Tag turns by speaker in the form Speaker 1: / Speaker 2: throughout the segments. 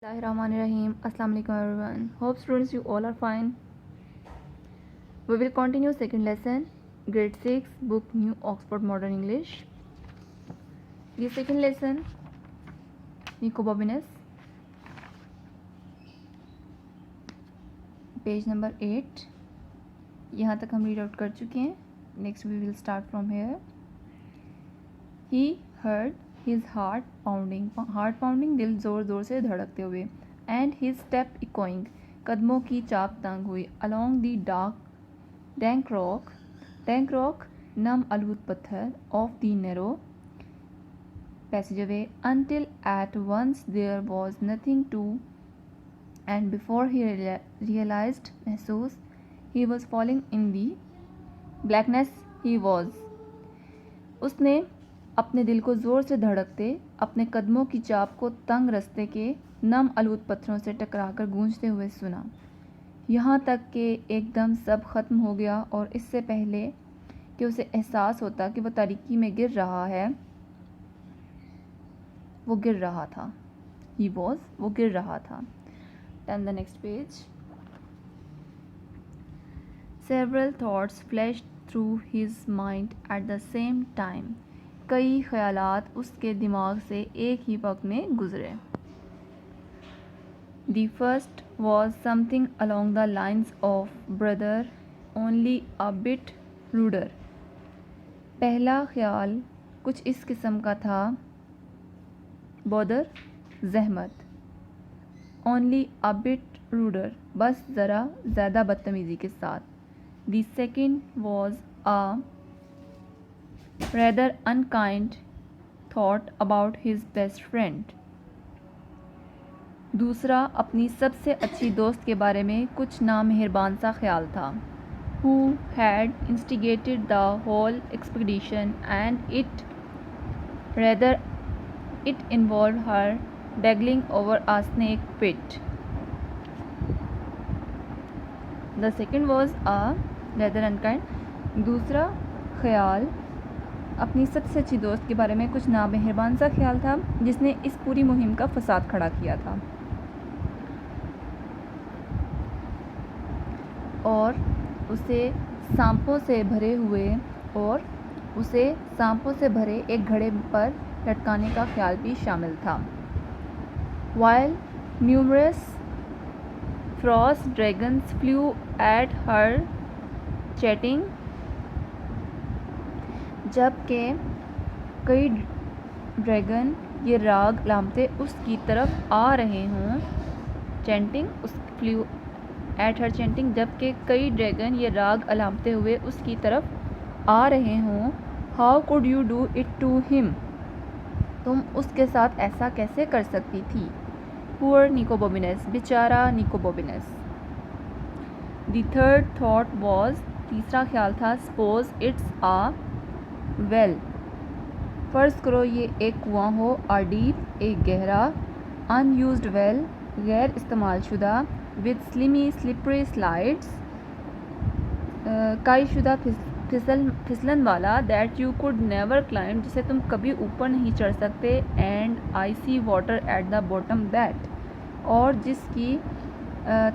Speaker 1: Bismillahirrahmanirrahim. Assalamu alaikum everyone. Hope students you all are fine. We will continue second lesson, grade 6, book New Oxford Modern English. ये second lesson Nico Bobinus, page number 8. यहाँ तक हम read out कर चुके हैं. Next we will start from here. He heard his heart pounding, दिल ज़ोर ज़ोर से धड़कते हुए, and his step echoing, कदमों की चाप तंग हुई, along the dank rock, नम आलूद पत्थर, of the narrow passageway, until at once there was nothing to, and before he realized, महसूस, he was falling in the blackness. उसने अपने दिल को ज़ोर से धड़कते, अपने कदमों की चाप को तंग रास्ते के नम आलूद पत्थरों से टकराकर गूंजते हुए सुना, यहाँ तक कि एकदम सब ख़त्म हो गया और इससे पहले कि उसे एहसास होता कि वह तारीकी में गिर रहा है, वो गिर रहा था. वो गिर रहा था. Turn the next page. Several thoughts flashed through his mind at the same time. कई ख़यालात उसके दिमाग से एक ही वक्त में गुज़रे. The first was something along the lines of brother, only a bit ruder. पहला ख़याल कुछ इस किस्म का था, bother ज़हमत, only a bit ruder बस ज़रा ज़्यादा बदतमीज़ी के साथ. The second was a rather unkind thought about his best friend. दूसरा अपनी सबसे अच्छी दोस्त के बारे में कुछ नामेहरबान सा ख्याल था, who had instigated the whole expedition and it involved her dangling over a snake pit. The second was a rather unkind. दूसरा ख्याल अपनी सबसे अच्छी दोस्त के बारे में कुछ नामेहरबान सा ख्याल था जिसने इस पूरी मुहिम का फसाद खड़ा किया था, और उसे सांपों से भरे एक घड़े पर लटकाने का ख्याल भी शामिल था. While numerous frost dragons flew at her chatting, जबकि कई ड्रैगन ये राग लामते उसकी तरफ आ रहे हों, फ्लू एट हर चैंटिंग, जबकि कई ड्रैगन ये राग अलामते हुए उसकी तरफ आ रहे हों. How could you do it to him, तुम उसके साथ ऐसा कैसे कर सकती थी. पुअर निको बॉबिनस, बेचारा निको बॉबिनस. द थर्ड थॉट वॉज, तीसरा ख्याल था, सपोज इट्स आ वेल, फ़र्ज़ करो ये एक कुआं हो, आ डीप एक गहरा, अनयूज्ड वेल गैर इस्तेमाल शुदा, विद स्लिपरी स्लाइड्स काई शुदा फिसलन वाला, that you could never climb जिसे तुम कभी ऊपर नहीं चढ़ सकते, and icy water at the bottom that, और जिसकी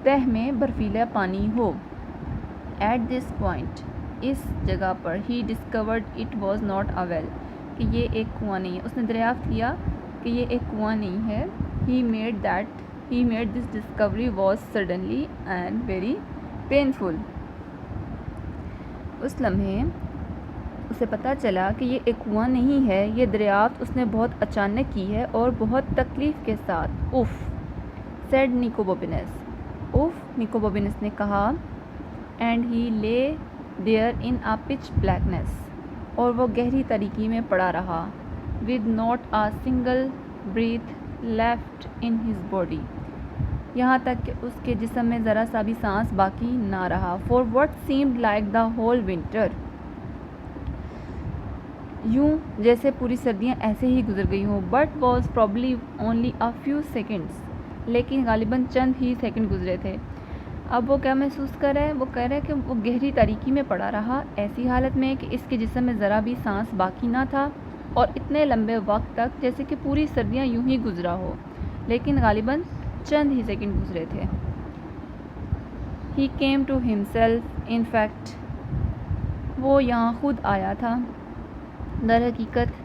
Speaker 1: तह में बर्फीला पानी हो. एट दिस पॉइंट, इस जगह पर, he discovered it was not a well, कि ये एक कुआं नहीं है. उसने दरियाफ्त किया कि ये एक कुआं नहीं है. He made this discovery was suddenly and very painful. उस लम्हे उसे पता चला कि ये एक कुआं नहीं है. ये दरियाफ्त उसने बहुत अचानक की है और बहुत तकलीफ़ के साथ. उफ़, सेड निको बॉबिनस, उफ़ निको बॉबिनस ने कहा. And he lay there in a pitch blackness, और वो गहरी तारीकी में पड़ा रहा. With not a single breath left in his body, यहाँ तक कि उसके जिस्म में ज़रा सा भी सांस बाकी ना रहा. For what seemed like the whole winter, यूँ जैसे पूरी सर्दियाँ ऐसे ही गुजर गई हों. But was probably only a few seconds, लेकिन गालिबन चंद ही सेकंड गुजरे थे. अब वो क्या महसूस कर रहा है, वो कह रहा है कि वो गहरी तारीकी में पड़ा रहा, ऐसी हालत में कि इसके जिस्म में ज़रा भी सांस बाकी ना था, और इतने लंबे वक्त तक जैसे कि पूरी सर्दियाँ यूं ही गुजरा हो. लेकिन गालिबन چند ہی سیکنڈ گزرے تھے. He came to himself. In fact, وہ یہاں خود آیا تھا. در حقیقت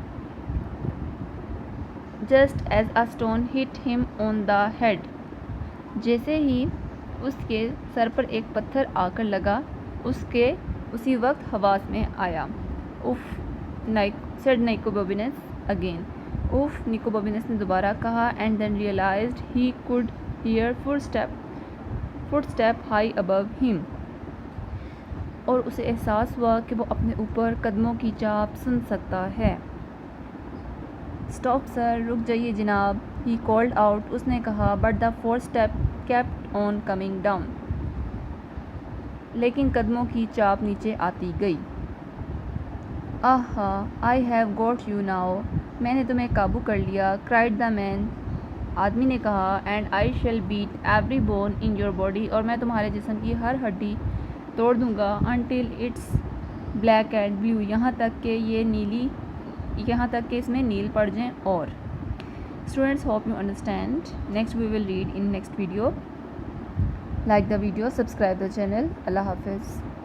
Speaker 1: just as a stone hit him on the head. جیسے ہی اس کے سر پر ایک پتھر آ کر لگا اس کے اسی وقت حواس میں آیا. اف said Nicobominus again. اف نیکوبومینس نے دوبارہ کہا. And then realized he could hear footstep high above him. اور اسے احساس ہوا کہ وہ اپنے اوپر قدموں کی چاپ سن سکتا ہے. Stop sir, رک جائیے جناب. He called out. اس نے کہا. But the footstep kept on coming down. لیکن قدموں کی چاپ نیچے آتی گئی. آہا, I have got you now. میں نے تمہیں قابو کر لیا. cried the man. آدمی نے کہا. And I shall beat every bone in your body. اور میں تمہارے جسم کی ہر ہڈی توڑ دوں گا. until it's black and blue. یہاں تک کہ اس میں نیل پڑ جائیں. اور students, hope you understand. Next we will read in next video. Like the video, subscribe the channel. اللہ حافظ.